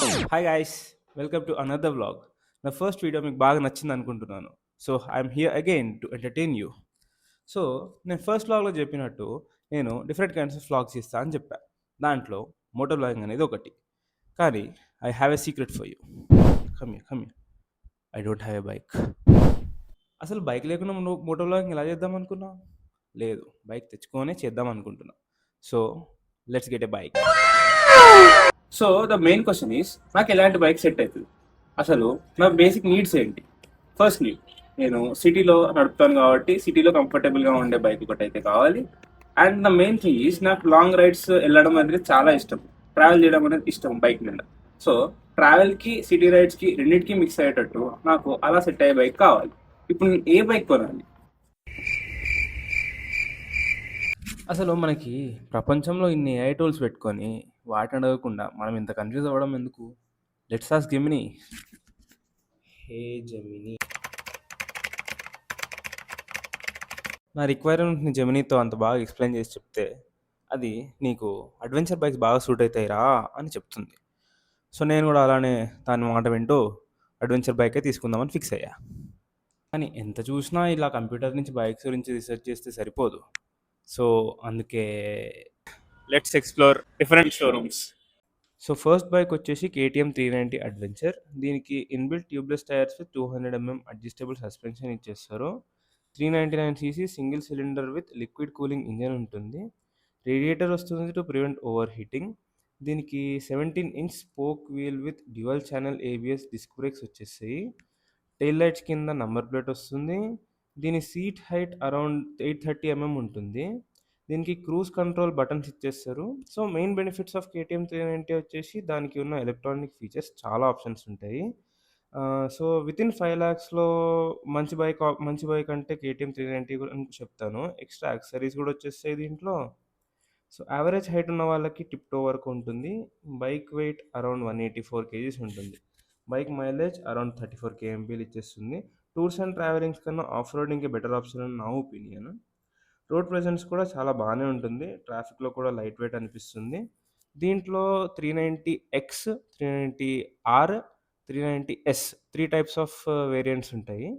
Hi guys, welcome to another vlog. నా first video మీకు బాగా నచ్చింది అనుకుంటున్నాను. So I'm here again to entertain you. So నేను ఫస్ట్ వ్లాగ్లో చెప్పినట్టు నేను డిఫరెంట్ కైండ్స్ ఆఫ్ వ్లాగ్స్ ఇస్తా అని చెప్పా. దాంట్లో మోటో వ్లాగింగ్ అనేది ఒకటి. కానీ I have a secret for you. Come I don't have a bike. అసలు బైక్ లేకుండా నువ్వు మోటో వ్లాగింగ్ ఎలా చేద్దాం అనుకున్నావు? లేదు, బైక్ తెచ్చుకొనే చేద్దాం అనుకుంటున్నా. So let's get a bike. So the main question is, నాకు ఎలాంటి బైక్ సెట్ అవుతుంది? అసలు నా బేసిక్ నీడ్స్ ఏంటి? ఫస్ట్ నీడ్, నేను సిటీలో నడుపుతాను కాబట్టి సిటీలో కంఫర్టబుల్గా ఉండే బైక్ ఒకటి అయితే కావాలి. And the main thing is, నాకు లాంగ్ రైడ్స్ వెళ్ళడం అనేది చాలా ఇష్టం. ట్రావెల్ చేయడం అనేది ఇష్టం బైక్ మీద. సో ట్రావెల్కి సిటీ రైడ్స్కి రెండింటికి మిక్స్ అయ్యేటట్టు నాకు అలా సెట్ అయ్యే బైక్ కావాలి. ఇప్పుడు నేను ఏ బైక్ కొనాలి? అసలు మనకి ప్రపంచంలో ఇన్ని ఏఐ టూల్స్ పెట్టుకొని వాటిని అడగకుండా మనం ఇంత కన్ఫ్యూజ్ అవ్వడం ఎందుకు? Let's ask Gemini. Hey Gemini. నా రిక్వైర్మెంట్ని జెమినీతో అంత బాగా ఎక్స్ప్లెయిన్ చేసి చెప్తే అది నీకు అడ్వెంచర్ బైక్స్ బాగా సూట్ అవుతాయిరా అని చెప్తుంది. సో నేను కూడా అలానే దాని మాట వింటూ అడ్వెంచర్ బైకే తీసుకుందామని ఫిక్స్ అయ్యా. కానీ ఎంత చూసినా ఇలా కంప్యూటర్ నుంచి బైక్స్ గురించి రీసెర్చ్ చేస్తే సరిపోదు. సో అందుకే let's explore different showrooms. So first bike వచ్చేసి కేటీఎం 390 అడ్వెంచర్. దీనికి inbuilt tubeless tyres with 200 mm adjustable suspension ఇచ్చేస్తారు. 399cc single cylinder with liquid cooling engine ఉంటుంది. రేడియేటర్ వస్తుంది టు ప్రివెంట్ ఓవర్ హీటింగ్. దీనికి 17-inch spoke wheel with dual channel ABS disc brakes వచ్చేసాయి. Tail lights కింద number plate వస్తుంది. దీని seat height around 830 mm ఉంటుంది. దీనికి క్రూజ్ కంట్రోల్ బటన్స్ ఇచ్చేస్తారు. So main benefits of KTM 390 వచ్చేసి దానికి ఉన్న ఎలక్ట్రానిక్ ఫీచర్స్ చాలా ఆప్షన్స్ ఉంటాయి. సో విత్ ఇన్ 5 lakhsలో మంచి బైక్ అంటే కేటీఎం 390 కూడా అని చెప్తాను. ఎక్స్ట్రా యాక్సరీస్ కూడా వచ్చేస్తాయి దీంట్లో. సో యావరేజ్ హైట్ ఉన్న వాళ్ళకి టిప్ టో వరకు ఉంటుంది. బైక్ వెయిట్ అరౌండ్ 184 kgs ఉంటుంది. బైక్ మైలేజ్ అరౌండ్ 34 kmpలు ఇచ్చేస్తుంది. టూర్స్ అండ్ ట్రావెలింగ్స్ కన్నా ఆఫ్ రోడింగ్కి బెటర్ ఆప్షన్ అని నా ఒపీనియన్. రోడ్ ప్రెజెన్స్ కూడా చాలా బాగానే ఉంటుంది. ట్రాఫిక్లో కూడా లైట్ వెయిట్ అనిపిస్తుంది. దీంట్లో 390X, 390R, 390S 3 types of variants ఉంటాయి.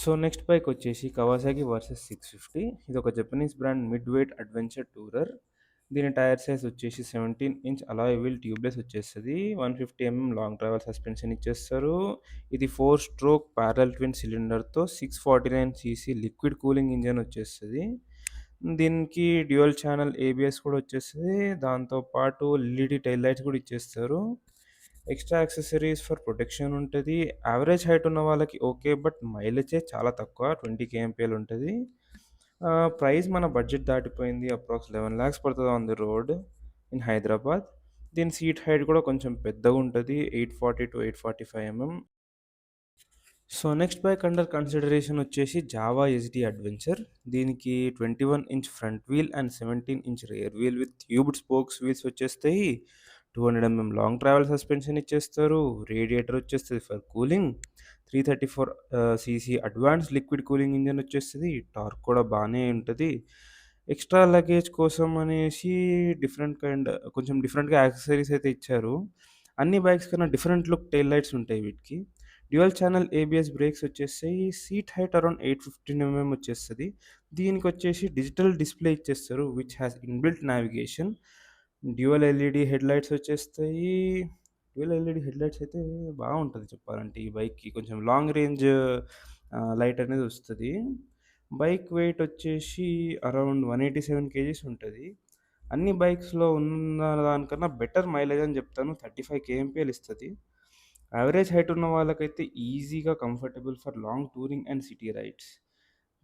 సో నెక్స్ట్ బైక్ వచ్చేసి కవాసాకి వర్సెస్ 650. ఇది ఒక Japanese brand mid weight adventure tourer. దీని టైర్ సైజ్ వచ్చేసి 17-inch అలాయ్ వీల్ ట్యూబ్లెస్ వచ్చేస్తుంది. 150 mm లాంగ్ ట్రావెల్ సస్పెన్షన్ ఇచ్చేస్తారు. ఇది 4-stroke ప్యారల్ ట్విన్ సిలిండర్తో 649cc లిక్విడ్ కూలింగ్ ఇంజన్ వచ్చేస్తుంది. దీనికి డ్యూయల్ ఛానల్ ఏబిఎస్ కూడా వచ్చేస్తుంది. దాంతోపాటు ఎల్ఈడి టైల్ లైట్స్ కూడా ఇచ్చేస్తారు. ఎక్స్ట్రా యాక్సెసరీస్ ఫర్ ప్రొటెక్షన్ ఉంటుంది. యావరేజ్ హైట్ ఉన్న వాళ్ళకి ఓకే, బట్ మైలేజే చాలా తక్కువ, 20 kmpl ఉంటుంది. ప్రైస్ మన బడ్జెట్ దాటిపోయింది. అప్రాక్స్ 11 lakhs పడుతుంది on the road in Hyderabad. దీని సీట్ హైట్ కూడా కొంచెం పెద్దగా ఉంటుంది, 840 to 845 mm. So next bike under consideration వచ్చేసి జావా ఎస్డి అడ్వెంచర్. దీనికి 21-inch front wheel and 17-inch rear wheel with tubed spokes wheels వచ్చేస్తాయి. 200 mm లాంగ్ ట్రావెల్ సస్పెన్షన్ ఇచ్చేస్తారు. రేడియేటర్ వచ్చేస్తుంది for cooling. 334cc advance liquid cooling engine వచ్చేస్తుంది. Torque కూడా బాగానే ఉంటుంది. Extra luggage కోసం అనేసి కొంచెం డిఫరెంట్గా యాక్సెసరీస్ అయితే ఇచ్చారు. అన్ని బైక్స్ కన్నా డిఫరెంట్ లుక్ టైల్ లైట్స్ ఉంటాయి వీటికి. డ్యూయల్ ఛానల్ ఏబిఎస్ బ్రేక్స్ వచ్చేస్తాయి. సీట్ హైట్ అరౌండ్ 815 mm వచ్చేస్తుంది. దీనికి వచ్చేసి డిజిటల్ డిస్ప్లే ఇచ్చేస్తారు which has inbuilt navigation. Dual LED head lights వచ్చేస్తాయి. డ్యూయల్ ఎల్ఈడి హెడ్ లైట్స్ అయితే బాగుంటుంది చెప్పాలంటే. ఈ బైక్కి కొంచెం లాంగ్ రేంజ్ లైట్ అనేది వస్తుంది. బైక్ వెయిట్ వచ్చేసి అరౌండ్ 187 kgs ఉంటుంది. అన్ని బైక్స్లో ఉన్న దానికన్నా బెటర్ మైలేజ్ అని చెప్తాను. 35 kmpl ఇస్తుంది. యావరేజ్ హైట్ ఉన్న వాళ్ళకైతే ఈజీగా comfortable for long touring and city rides.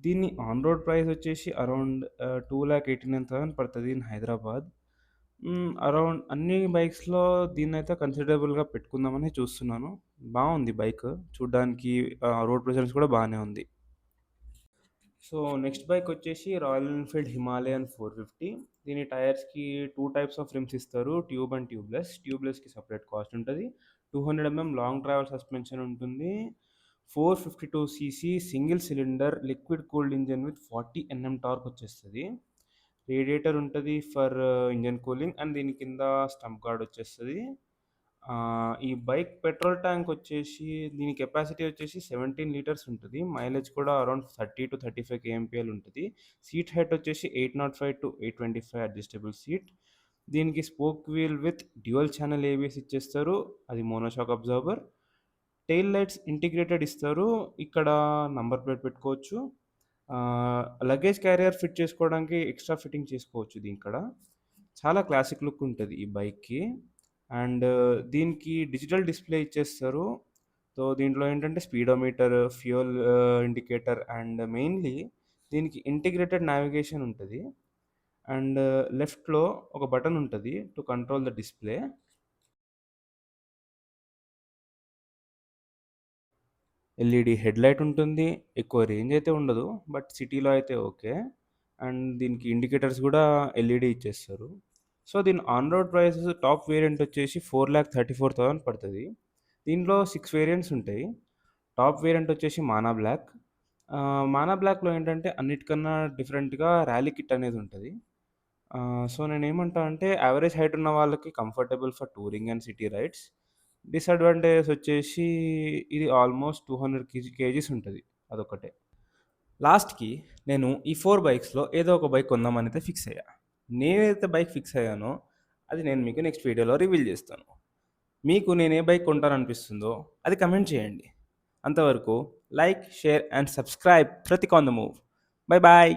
దీన్ని ఆన్ రోడ్ ప్రైస్ వచ్చేసి అరౌండ్ 2,89,000 పడుతుంది ఇన్ హైదరాబాద్. అరౌండ్ అన్ని బైక్స్లో దీన్ని అయితే కన్సిడరబుల్గా పెట్టుకుందామని చూస్తున్నాను. బాగుంది బైక్ చూడ్డానికి, రోడ్ ప్రెజెన్స్ కూడా బాగానే ఉంది. సో నెక్స్ట్ బైక్ వచ్చేసి రాయల్ ఎన్ఫీల్డ్ హిమాలయన్ 450. దీని టైర్స్కి 2 types ఆఫ్ రిమ్స్ ఇస్తారు, ట్యూబ్ అండ్ ట్యూబ్లెస్. ట్యూబ్లెస్కి సపరేట్ కాస్ట్ ఉంటుంది. 200 mm లాంగ్ ట్రావెల్ సస్పెన్షన్ ఉంటుంది. 452cc single cylinder liquid cooled engine with 40 Nm torque వచ్చేస్తుంది. రేడియేటర్ ఉంటుంది ఫర్ ఇంజన్ కూలింగ్ అండ్ దీని కింద స్టంప్ గార్డ్ వచ్చేస్తుంది. ఈ బైక్ పెట్రోల్ ట్యాంక్ వచ్చేసి దీని కెపాసిటీ వచ్చేసి 17 లీటర్స్ ఉంటది. మైలేజ్ కూడా అరౌండ్ 30-35 కేఎంపీఎల్ ఉంటది. సీట్ హైట్ వచ్చేసి 805-825 అడ్జస్టబుల్ సీట్. దీనికి spoke wheel with dual channel ABS ఇచ్చేస్తారు. అది monoshock absorber. Tail lights integrated ఇస్తారు. ఇక్కడ నంబర్ ప్లేట్ పెట్టుకోవచ్చు. లగేజ్ క్యారియర్ ఫిట్ చేసుకోవడానికి ఎక్స్ట్రా ఫిట్టింగ్ చేసుకోవచ్చు దీనిక్కడ. చాలా క్లాసిక్ లుక్ ఉంటది ఈ బైక్‌కి. అండ్ దీనికి డిజిటల్ డిస్‌ప్లే ఇచ్చేస్తారు. సో, దీంట్లో ఏంటంటే speedometer, fuel indicator and mainly దీనికి ఇంటిగ్రేటెడ్ నావిగేషన్ ఉంటది. అండ్ లెఫ్ట్‌లో ఒక బటన్ ఉంటది to control the display. LED headlight ఉంటుంది. ఎక్కువ రేంజ్ అయితే ఉండదు. బట్ సిటీలో అయితే ఓకే. అండ్ దీనికి ఇండికేటర్స్ గూడా ఎల్ఈడీ ఇచ్చేస్తారు. సో, దీని on road price top variant వచ్చేసి 4,34,000 పడతది. దీంట్లో 6 వేరియంట్స్ ఉంటాయి. టాప్ వేరియంట్ వచ్చేసి మానా బ్లాక్. మానా బ్లాక్‌లో ఏంటంటే అన్నిటికన్నా డిఫరెంట్‌గా ర్యాలీ కిట్ అనేది ఉంటది. సో, నేనేమంటా అంటే యావరేజ్ హైట్ ఉన్న వాళ్ళకి comfortable for touring and city rides. Disadvantages వచ్చేసి ఇది ఆల్మోస్ట్ 200 కేజీస్ ఉంటది. అదొక్కటే. లాస్ట్‌కి నేను ఈ 4 బైక్స్‌లో ఏదో ఒక బైక్ కొందామనైతే ఫిక్స్ అయ్యా. నేనైతే బైక్ ఫిక్స్ అయ్యానో అది నేను మీకు నెక్స్ట్ వీడియోలో రివీల్ చేస్తాను. మీకు నేను ఏ బైక్ కొంటాననిపిస్తుందో అది కమెంట్ చేయండి. అంతవరకు like, share and subscribe Pratik on the move. Bye bye.